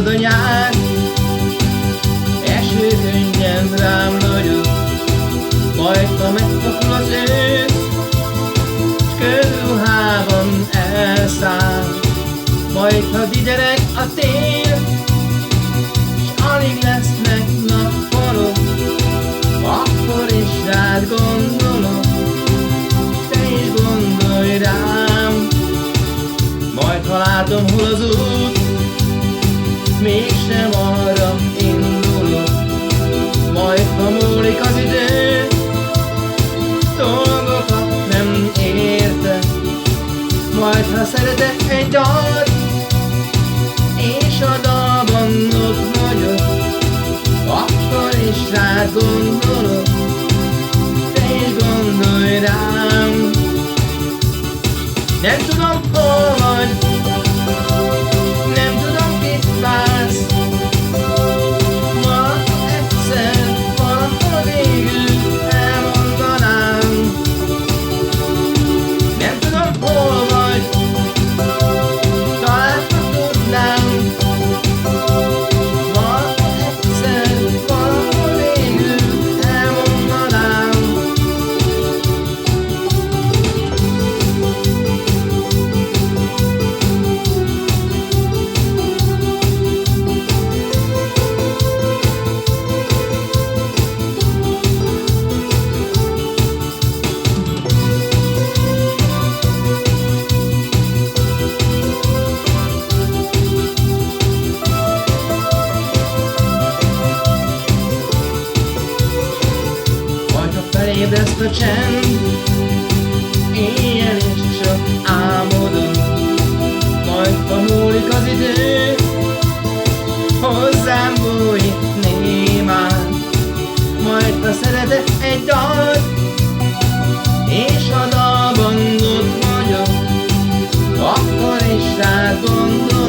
marad a nyár, eső könnyen rám nagyobb, majd ha megfakul az ősz, s körruhában elszáll, majd ha didereg a tél, s alig lesznek nappalok, akkor is rád gondolok, te is gondolj rám. Majd ha látom, hol az út, mégsem arra indulok, majd ha múlik az idő, dolgokat nem értek, majd ha szeretek egy dalt, és a dalban ott vagyok, akkor is rád gondolok, te is gondolj rám. Nem tudom, hol vagy, nem tudom, kit vársz, ma egyszer valahol végül elmondanám. Nem tudom, hol vagy, talán ha tudnám, ma egyszer valahol végül elmondanám. Felébreszt a csend, éjjel és csak álmodom, majd ha múlik az idő, hozzám bújik némán, majd ha szeretek egy dalt, és a dalban ott vagyok, akkor is rád gondolok.